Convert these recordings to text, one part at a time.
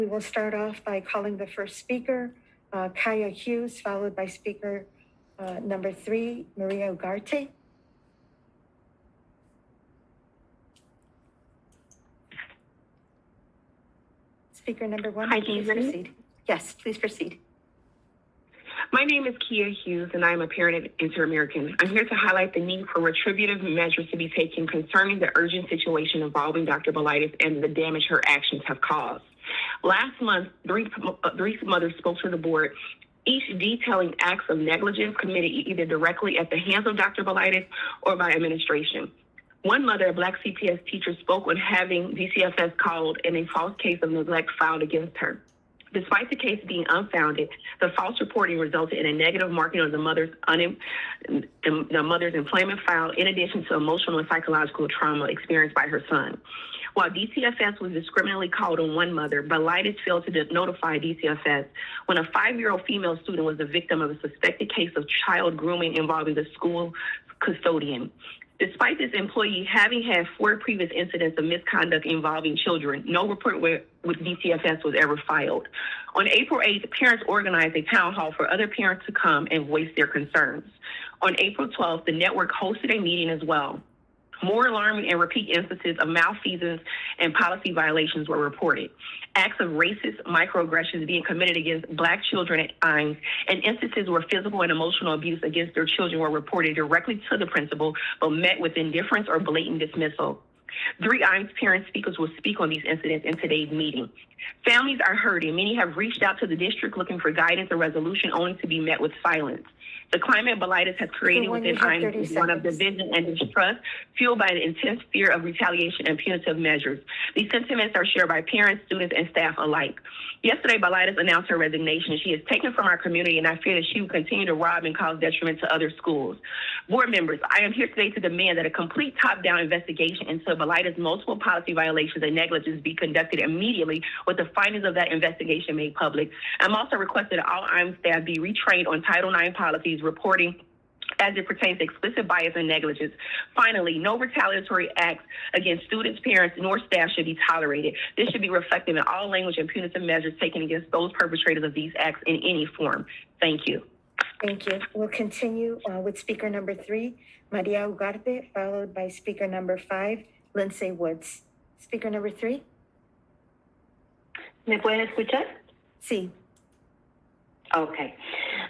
We will start off by calling the first speaker, Chya Hughes, followed by speaker number 3, Maria Ugarte. Speaker number 1, Hi, please proceed. Yes, please proceed. My name is Chya Hughes, and I am a parent of Inter-American. I'm here to highlight the need for retributive measures to be taken concerning the urgent situation involving Dr. Bylaitis and the damage her actions have caused. Last month, three mothers spoke to the board, each detailing acts of negligence committed either directly at the hands of Dr. Bylaitis or by administration. One mother, a Black CPS teacher, spoke on having DCFS called and a false case of neglect filed against her. Despite the case being unfounded, the false reporting resulted in a negative marking of the mother's employment file, in addition to emotional and psychological trauma experienced by her son. While DCFS was discriminately called on one mother, Bylaitis failed to notify DCFS when a 5-year-old female student was the victim of a suspected case of child grooming involving the school custodian. Despite this employee having had 4 previous incidents of misconduct involving children, no report with DCFS was ever filed. On April 8th, parents organized a town hall for other parents to come and voice their concerns. On April 12th, the network hosted a meeting as well. More alarming and repeat instances of malfeasance and policy violations were reported. Acts of racist microaggressions being committed against Black children at IAMS, and instances where physical and emotional abuse against their children were reported directly to the principal, but met with indifference or blatant dismissal. 3 IAMS parent speakers will speak on these incidents in today's meeting. Families are hurting. Many have reached out to the district looking for guidance or resolution, only to be met with silence. The climate Bylaitis has created within IAMS is one of division and distrust, fueled by an intense fear of retaliation and punitive measures. These sentiments are shared by parents, students, and staff alike. Yesterday, Bylaitis announced her resignation. She is taken from our community, and I fear that she will continue to rob and cause detriment to other schools. Board members, I am here today to demand that a complete top-down investigation into Bylaitis' multiple policy violations and negligence be conducted immediately, with the findings of that investigation made public. I'm also requesting that all IAMS staff be retrained on Title IX policies, reporting as it pertains to explicit bias and negligence. Finally, no retaliatory acts against students, parents, nor staff should be tolerated. This should be reflected in all language and punitive measures taken against those perpetrators of these acts in any form. Thank you. Thank you. We'll continue with speaker number 3, Maria Ugarte, followed by speaker number 5, Lindsey Woods. Speaker number 3. ¿Me pueden escuchar? Sí. Ok.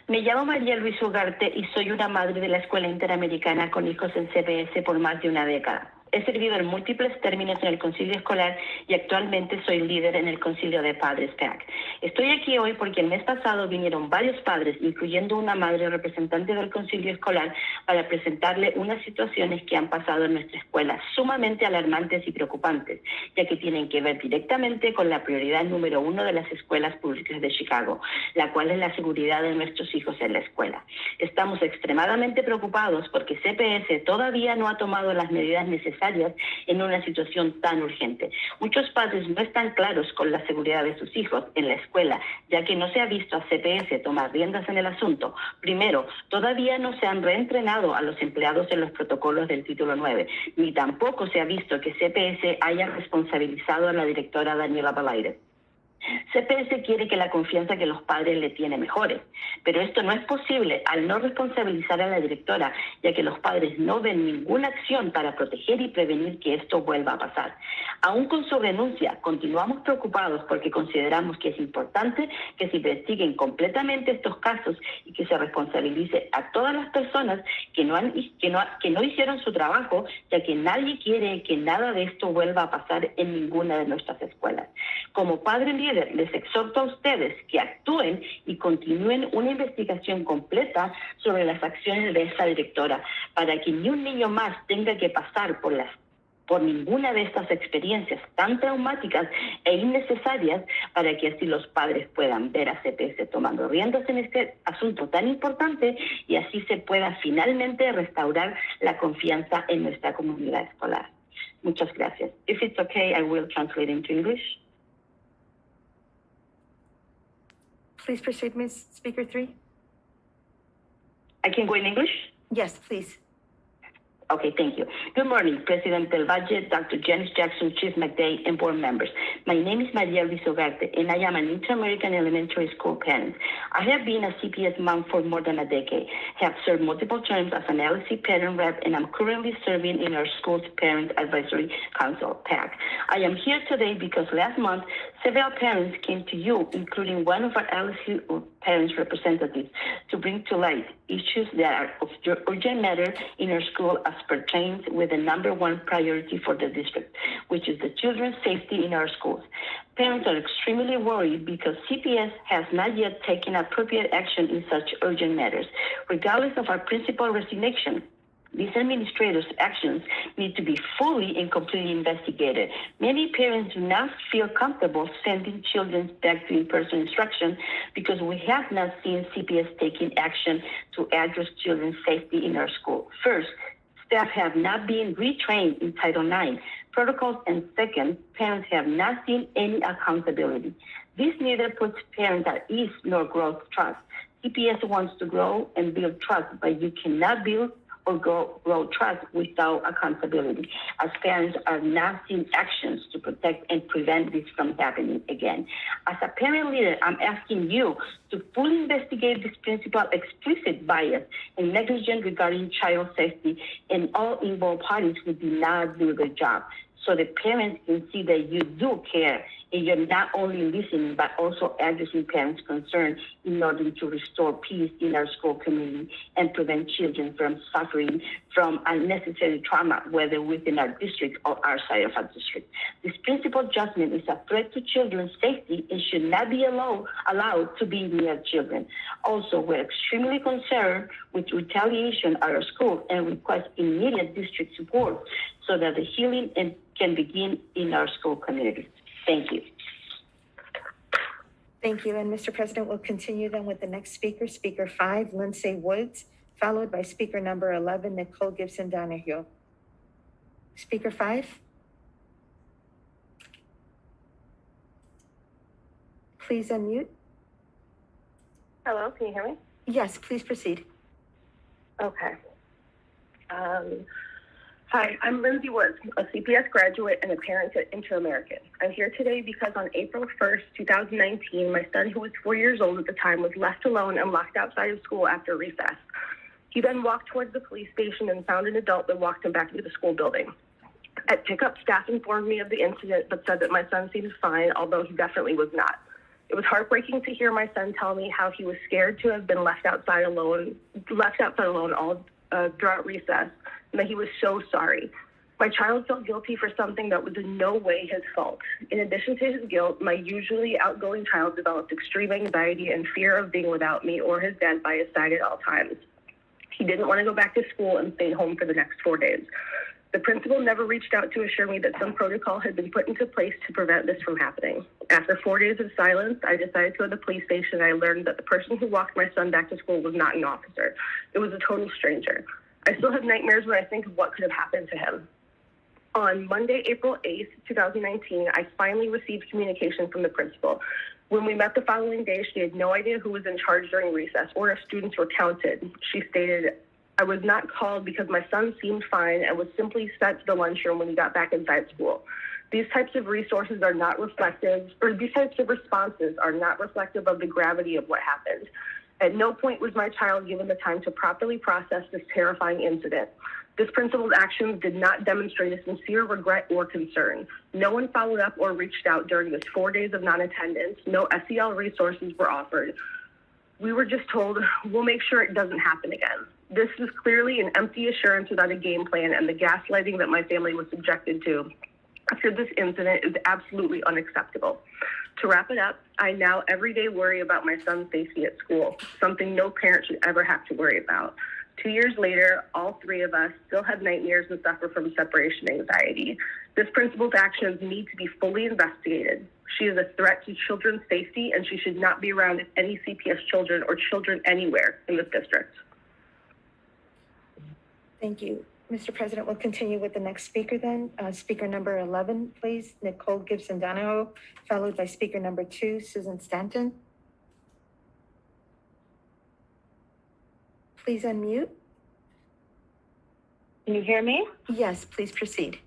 Me llamo María Luisa Ugarte y soy una madre de la Escuela Interamericana con hijos en CPS por más de una década. He servido en múltiples términos en el concilio escolar y actualmente soy líder en el concilio de padres PAC. Estoy aquí hoy porque el mes pasado vinieron varios padres, incluyendo una madre representante del concilio escolar, para presentarle unas situaciones que han pasado en nuestra escuela, sumamente alarmantes y preocupantes, ya que tienen que ver directamente con la prioridad número 1 de las escuelas públicas de Chicago, la cual es la seguridad de nuestros hijos en la escuela. Estamos extremadamente preocupados porque CPS todavía no ha tomado las medidas necesarias en una situación tan urgente. Muchos padres no están claros con la seguridad de sus hijos en la escuela, ya que no se ha visto a CPS tomar riendas en el asunto. Primero, todavía no se han reentrenado a los empleados en los protocolos del título 9, ni tampoco se ha visto que CPS haya responsabilizado a la directora Daniela Bylaitis. CPS quiere que la confianza que los padres le tienen mejore, pero esto no es posible al no responsabilizar a la directora, ya que los padres no ven ninguna acción para proteger y prevenir que esto vuelva a pasar. Aún con su renuncia, continuamos preocupados porque consideramos que es importante que se investiguen completamente estos casos y que se responsabilice a todas las personas que no hicieron su trabajo, ya que nadie quiere que nada de esto vuelva a pasar en ninguna de nuestras escuelas. Como padre líder, les exhorto a ustedes que actúen y continúen una investigación completa sobre las acciones de esta directora, para que ni un niño más tenga que pasar por ninguna de estas experiencias tan traumáticas e innecesarias, para que así los padres puedan ver a CPS tomando riendas en este asunto tan importante y así se pueda finalmente restaurar la confianza en nuestra comunidad escolar. Muchas gracias. If it's okay, I will translate into English. Please proceed, Ms. Speaker 3. I can go in English? Yes, please. Okay, thank you. Good morning, President Del Valle, Dr. Janice Jackson, Chief McDay, and board members. My name is Luisa Ugarte, and I am an Inter-American elementary school parent. I have been a CPS mom for more than a decade, have served multiple terms as an LSC parent rep, and I'm currently serving in our school's Parent Advisory Council, PAC. I am here today because last month, several parents came to you, including one of our LSC parents representatives, to bring to light issues that are of urgent matter in our school as pertains with the number one priority for the district, which is the children's safety in our schools. Parents are extremely worried because CPS has not yet taken appropriate action in such urgent matters. Regardless of our principal resignation, these administrators' actions need to be fully and completely investigated. Many parents do not feel comfortable sending children back to in-person instruction because we have not seen CPS taking action to address children's safety in our school. First, staff have not been retrained in Title IX protocols, and second, parents have not seen any accountability. This neither puts parents at ease nor grows trust. CPS wants to grow and build trust, but you cannot build or grow trust without accountability, as parents are not seeing actions to protect and prevent this from happening again. As a parent leader, I'm asking you to fully investigate this principal explicit bias and negligence regarding child safety and all involved parties who did not do their job, so the parents can see that you do care and you're not only listening, but also addressing parents' concerns in order to restore peace in our school community and prevent children from suffering from unnecessary trauma, whether within our district or outside of our district. This principal judgment is a threat to children's safety and should not be allowed to be near children. Also, we're extremely concerned with retaliation at our school and request immediate district support so that the healing can begin in our school communities. Thank you. Thank you. And Mr. President, we'll continue then with the next speaker, Speaker 5, Lindsey Woods, followed by Speaker number 11, Nicole Gibson-Donahoe. Speaker 5. Please unmute. Hello, can you hear me? Yes, please proceed. Okay. Hi, I'm Lindsey Woods, a CPS graduate and a parent at Inter-American. I'm here today because on April 1st, 2019, my son, who was 4 years old at the time, was left alone and locked outside of school after recess. He then walked towards the police station and found an adult that walked him back into the school building. At pickup, staff informed me of the incident, but said that my son seemed fine, although he definitely was not. It was heartbreaking to hear my son tell me how he was scared to have been left outside alone all throughout recess, and that he was so sorry. My child felt guilty for something that was in no way his fault. In addition to his guilt, my usually outgoing child developed extreme anxiety and fear of being without me or his dad by his side at all times. He didn't want to go back to school and stayed home for the next 4 days. The principal never reached out to assure me that some protocol had been put into place to prevent this from happening. After 4 days of silence, I decided to go to the police station, and I learned that the person who walked my son back to school was not an officer. It was a total stranger. I still have nightmares when I think of what could have happened to him. On Monday, April 8th, 2019, I finally received communication from the principal. When we met the following day, she had no idea who was in charge during recess or if students were counted. She stated, "I was not called because my son seemed fine and was simply sent to the lunchroom when he got back inside school. These types of resources are not reflective, or these types of responses are not reflective of the gravity of what happened. At no point was my child given the time to properly process this terrifying incident. This principal's actions did not demonstrate a sincere regret or concern. No one followed up or reached out during this 4 days of non-attendance. No SEL resources were offered. We were just told, we'll make sure it doesn't happen again. This is clearly an empty assurance without a game plan, and the gaslighting that my family was subjected to after this incident is absolutely unacceptable. To wrap it up, I now every day worry about my son's safety at school, something no parent should ever have to worry about. 2 years later, all three of us still have nightmares and suffer from separation anxiety. This principal's actions need to be fully investigated. She is a threat to children's safety, and she should not be around any CPS children or children anywhere in this district." Thank you. Mr. President, we'll continue with the next speaker then. Speaker number 11, please, Nicole Gibson-Donahoe, followed by speaker number 2, Susan Stanton. Please unmute. Can you hear me? Yes, please proceed.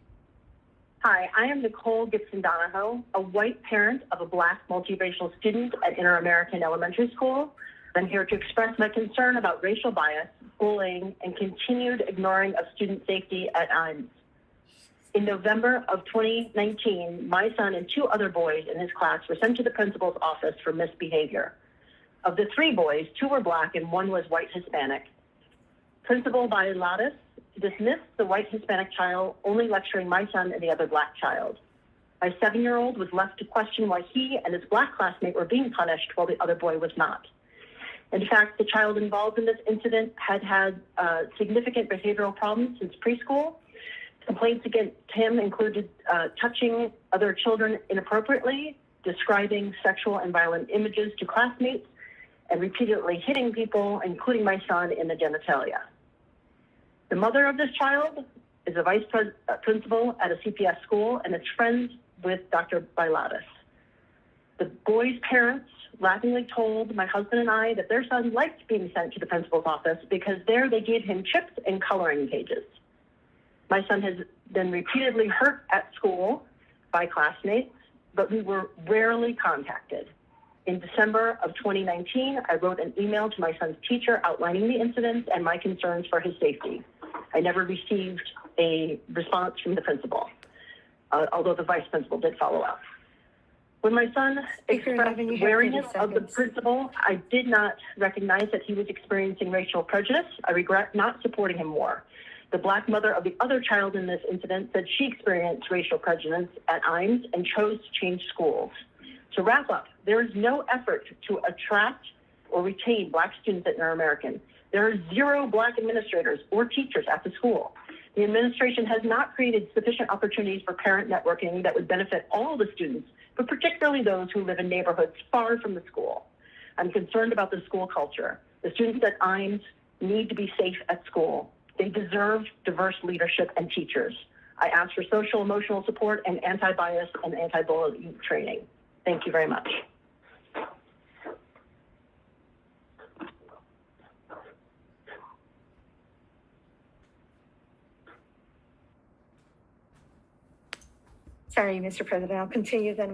Hi, I am Nicole Gibson-Donahoe, a white parent of a Black multiracial student at Inter-American Elementary School. I'm here to express my concern about racial bias, bullying, and continued ignoring of student safety at IAMS. In November of 2019, my son and 2 other boys in his class were sent to the principal's office for misbehavior. Of the 3 boys, 2 were Black and 1 was white Hispanic. Principal Bylaitis dismissed the white Hispanic child, only lecturing my son and the other Black child. My 7-year-old was left to question why he and his Black classmate were being punished while the other boy was not. In fact, the child involved in this incident had significant behavioral problems since preschool. Complaints against him included touching other children inappropriately, describing sexual and violent images to classmates, and repeatedly hitting people, including my son, in the genitalia. The mother of this child is a vice principal at a CPS school and is friends with Dr. Bylaitis. The boy's parents laughingly told my husband and I that their son liked being sent to the principal's office because there they gave him chips and coloring pages. My son has been repeatedly hurt at school by classmates, but we were rarely contacted. In December of 2019, I wrote an email to my son's teacher outlining the incidents and my concerns for his safety. I never received a response from the principal, although the vice principal did follow up. When my son Speaker expressed 11, you have 30 wariness of the seconds. principal, I did not recognize that he was experiencing racial prejudice. I regret not supporting him more. The Black mother of the other child in this incident said she experienced racial prejudice at IAMS and chose to change schools. To wrap up, there is no effort to attract or retain Black students at Inter-American. There are 0 Black administrators or teachers at the school. The administration has not created sufficient opportunities for parent networking that would benefit all the students, but particularly those who live in neighborhoods far from the school. I'm concerned about the school culture. The students at IAMS need to be safe at school. They deserve diverse leadership and teachers. I ask for social emotional support and anti-bias and anti-bullying training. Thank you very much. Sorry, Mr. President. I'll continue then